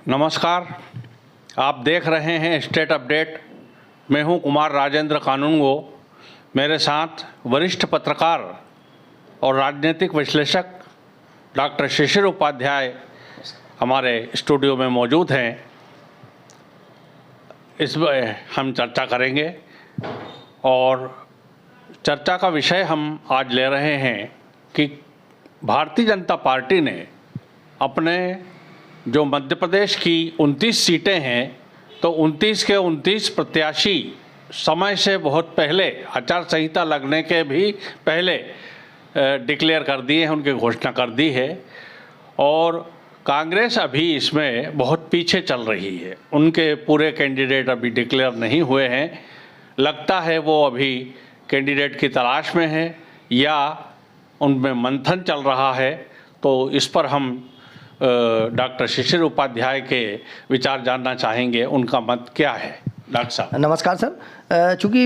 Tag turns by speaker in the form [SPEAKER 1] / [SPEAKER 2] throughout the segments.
[SPEAKER 1] नमस्कार, आप देख रहे हैं स्टेट अपडेट। मैं हूं कुमार राजेंद्र कानूनगो। मेरे साथ वरिष्ठ पत्रकार और राजनीतिक विश्लेषक डॉक्टर शिशिर उपाध्याय हमारे स्टूडियो में मौजूद हैं। इसमें हम चर्चा करेंगे और चर्चा का विषय हम आज ले रहे हैं कि भारतीय जनता पार्टी ने अपने जो मध्य प्रदेश की 29 सीटें हैं तो 29 के 29 प्रत्याशी समय से बहुत पहले, आचार संहिता लगने के भी पहले डिक्लेयर कर दिए हैं, उनकी घोषणा कर दी है। और कांग्रेस अभी इसमें बहुत पीछे चल रही है। उनके पूरे कैंडिडेट अभी डिक्लेयर नहीं हुए हैं। लगता है वो अभी कैंडिडेट की तलाश में है या उनमें मंथन चल रहा है। तो इस पर हम डॉक्टर शिशिर उपाध्याय के विचार जानना चाहेंगे, उनका मत क्या है। डॉक्टर साहब
[SPEAKER 2] नमस्कार सर। चूँकि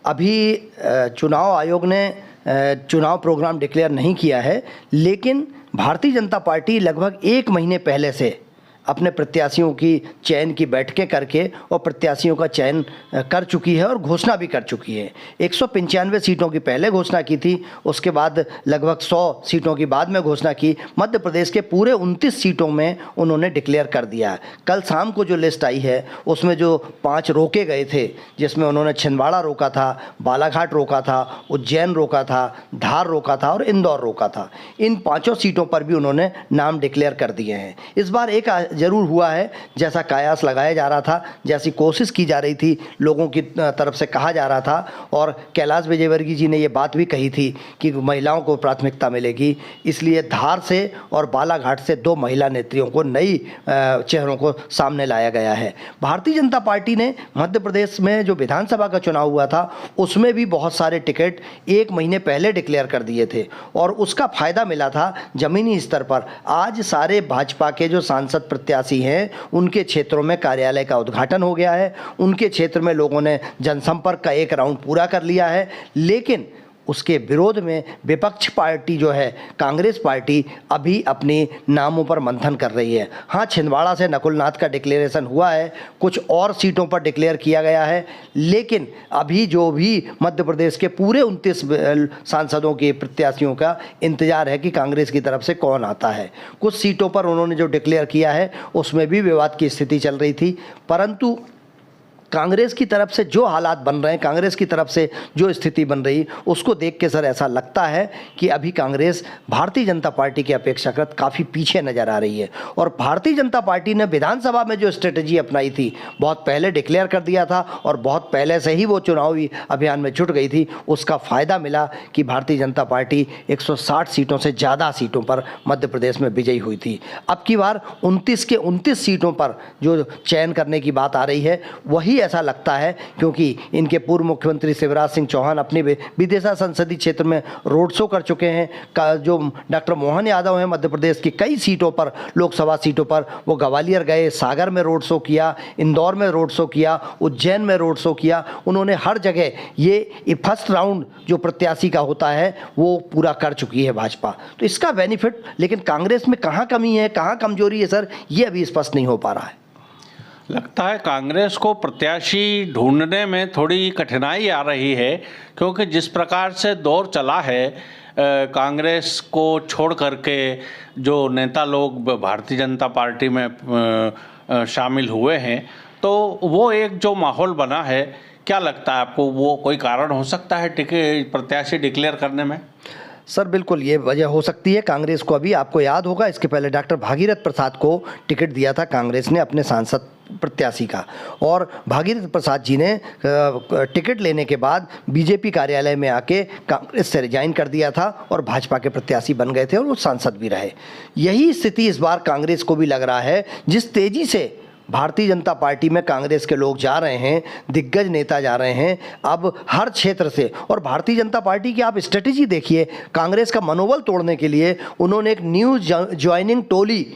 [SPEAKER 2] अभी चुनाव आयोग ने चुनाव प्रोग्राम डिक्लेयर नहीं किया है, लेकिन भारतीय जनता पार्टी लगभग 1 महीने पहले से अपने प्रत्याशियों की चयन की बैठकें करके और प्रत्याशियों का चयन कर चुकी है और घोषणा भी कर चुकी है। 195 सीटों की पहले घोषणा की थी, उसके बाद लगभग 100 सीटों की बाद में घोषणा की। मध्य प्रदेश के पूरे 29 सीटों में उन्होंने डिक्लेयर कर दिया है। कल शाम को जो लिस्ट आई है उसमें जो 5 रोके गए थे, जिसमें उन्होंने छिंदवाड़ा रोका था, बालाघाट रोका था, उज्जैन रोका था, धार रोका था और इंदौर रोका था, इन 5 सीटों पर भी उन्होंने नाम डिक्लेयर कर दिए हैं। इस बार एक ज़रूर हुआ है, जैसा कयास लगाया जा रहा था, जैसी कोशिश की जा रही थी, लोगों की तरफ से कहा जा रहा था और कैलाश विजयवर्गीय जी ने ये बात भी कही थी कि महिलाओं को प्राथमिकता मिलेगी। इसलिए धार से और बालाघाट से 2 महिला नेत्रियों को, नई चेहरों को सामने लाया गया है। भारतीय जनता पार्टी ने मध्य प्रदेश में जो विधानसभा का चुनाव हुआ था उसमें भी बहुत सारे टिकट 1 महीने पहले डिक्लेयर कर दिए थे और उसका फ़ायदा मिला था ज़मीनी स्तर पर। आज सारे भाजपा के जो सांसद प्रत्याशी हैं उनके क्षेत्रों में कार्यालय का उद्घाटन हो गया है। उनके क्षेत्र में लोगों ने जनसंपर्क का 1 राउंड पूरा कर लिया है, लेकिन उसके विरोध में विपक्ष पार्टी जो है कांग्रेस पार्टी अभी अपने नामों पर मंथन कर रही है। हाँ, छिंदवाड़ा से नकुल नाथ का डिक्लेरेशन हुआ है, कुछ और सीटों पर डिक्लेयर किया गया है, लेकिन अभी जो भी मध्य प्रदेश के पूरे 29 सांसदों के प्रत्याशियों का इंतजार है कि कांग्रेस की तरफ से कौन आता है। कुछ सीटों पर उन्होंने जो डिक्लेयर किया है उसमें भी विवाद की स्थिति चल रही थी, परंतु कांग्रेस की तरफ से जो हालात बन रहे हैं, कांग्रेस की तरफ से जो स्थिति बन रही, उसको देख के सर ऐसा लगता है कि अभी कांग्रेस भारतीय जनता पार्टी की अपेक्षाकृत काफ़ी पीछे नज़र आ रही है। और भारतीय जनता पार्टी ने विधानसभा में जो स्ट्रेटजी अपनाई थी, बहुत पहले डिक्लेयर कर दिया था और बहुत पहले से ही वो चुनावी अभियान में जुट गई थी। उसका फ़ायदा मिला कि भारतीय जनता पार्टी 160 सीटों से ज़्यादा सीटों पर मध्य प्रदेश में विजयी हुई थी। अब की बार 29 के 29 सीटों पर जो चयन करने की बात आ रही है, वही ऐसा लगता है, क्योंकि इनके पूर्व मुख्यमंत्री शिवराज सिंह चौहान अपने विदिशा संसदीय क्षेत्र में रोड शो कर चुके हैं। जो डॉक्टर मोहन यादव हैं मध्य प्रदेश की कई सीटों पर, लोकसभा सीटों पर, वो ग्वालियर गए, सागर में रोड शो किया, इंदौर में रोड शो किया, उज्जैन में रोड शो किया। उन्होंने हर जगह ये फर्स्ट राउंड जो प्रत्याशी का होता है वो पूरा कर चुकी है भाजपा। तो इसका बेनिफिट, लेकिन कांग्रेस में कहाँ कमी है, कहाँ कमजोरी है सर, ये अभी स्पष्ट नहीं हो पा रहा है।
[SPEAKER 1] लगता है कांग्रेस को प्रत्याशी ढूंढने में थोड़ी कठिनाई आ रही है, क्योंकि जिस प्रकार से दौर चला है कांग्रेस को छोड़ करके जो नेता लोग भारतीय जनता पार्टी में शामिल हुए हैं, तो वो एक जो माहौल बना है, क्या लगता है आपको वो कोई कारण हो सकता है टिकट प्रत्याशी डिक्लेयर करने में?
[SPEAKER 2] सर बिल्कुल ये वजह हो सकती है। कांग्रेस को अभी, आपको याद होगा, इसके पहले डॉक्टर भागीरथ प्रसाद को टिकट दिया था कांग्रेस ने अपने सांसद प्रत्याशी का, और भागीरथ प्रसाद जी ने टिकट लेने के बाद बीजेपी कार्यालय में आके कांग्रेस से रिजाइन कर दिया था और भाजपा के प्रत्याशी बन गए थे और वो सांसद भी रहे। यही स्थिति इस बार कांग्रेस को भी लग रहा है। जिस तेज़ी से भारतीय जनता पार्टी में कांग्रेस के लोग जा रहे हैं, दिग्गज नेता जा रहे हैं अब हर क्षेत्र से, और भारतीय जनता पार्टी की आप स्ट्रेटेजी देखिए, कांग्रेस का मनोबल तोड़ने के लिए उन्होंने एक न्यू ज्वाइनिंग टोली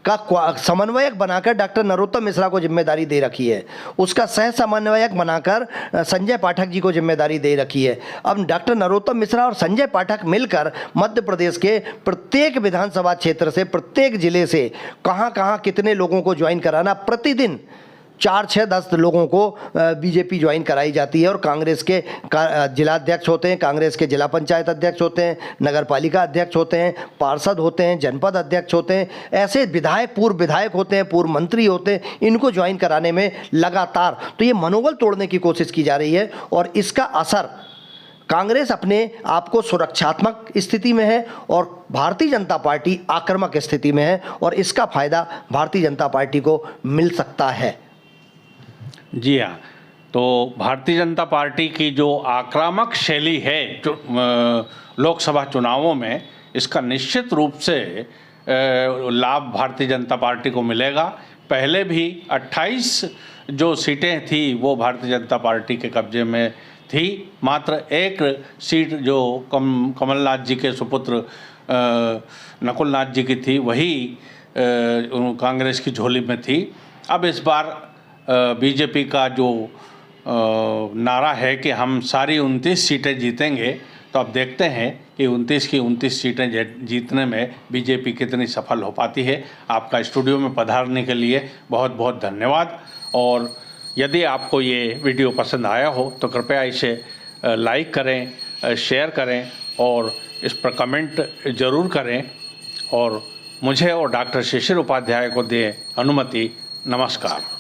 [SPEAKER 2] का समन्वयक बनाकर डॉक्टर नरोत्तम मिश्रा को जिम्मेदारी दे रखी है, उसका सह समन्वयक बनाकर संजय पाठक जी को जिम्मेदारी दे रखी है। अब डॉक्टर नरोत्तम मिश्रा और संजय पाठक मिलकर मध्य प्रदेश के प्रत्येक विधानसभा क्षेत्र से, प्रत्येक जिले से कहाँ कहाँ कितने लोगों को ज्वाइन कराना, प्रतिदिन 4, 6, 10 लोगों को बीजेपी ज्वाइन कराई जाती है और कांग्रेस के जिला अध्यक्ष होते हैं, कांग्रेस के जिला पंचायत अध्यक्ष होते हैं, नगर पालिका अध्यक्ष होते हैं, पार्षद होते हैं, जनपद अध्यक्ष होते हैं, ऐसे विधायक, पूर्व विधायक होते हैं, पूर्व मंत्री होते हैं, इनको ज्वाइन कराने में लगातार तो ये मनोबल तोड़ने की कोशिश की जा रही है और इसका असर कांग्रेस अपने आप को सुरक्षात्मक स्थिति में है और भारतीय जनता पार्टी आक्रामक स्थिति में है और इसका फायदा भारतीय जनता पार्टी को मिल सकता है।
[SPEAKER 1] जी हाँ, तो भारतीय जनता पार्टी की जो आक्रामक शैली है लोकसभा चुनावों में, इसका निश्चित रूप से लाभ भारतीय जनता पार्टी को मिलेगा। पहले भी 28 जो सीटें थी वो भारतीय जनता पार्टी के कब्जे में थी, मात्र एक सीट जो कमलनाथ जी के सुपुत्र नकुलनाथ जी की थी वही कांग्रेस की झोली में थी। अब इस बार बीजेपी का जो नारा है कि हम सारी 29 सीटें जीतेंगे, तो अब देखते हैं कि 29 की 29 सीटें जीतने में बीजेपी कितनी सफल हो पाती है। आपका स्टूडियो में पधारने के लिए बहुत बहुत धन्यवाद। और यदि आपको ये वीडियो पसंद आया हो तो कृपया इसे लाइक करें, शेयर करें और इस पर कमेंट ज़रूर करें और मुझे और डॉक्टर शिशिर उपाध्याय को दें अनुमति। नमस्कार।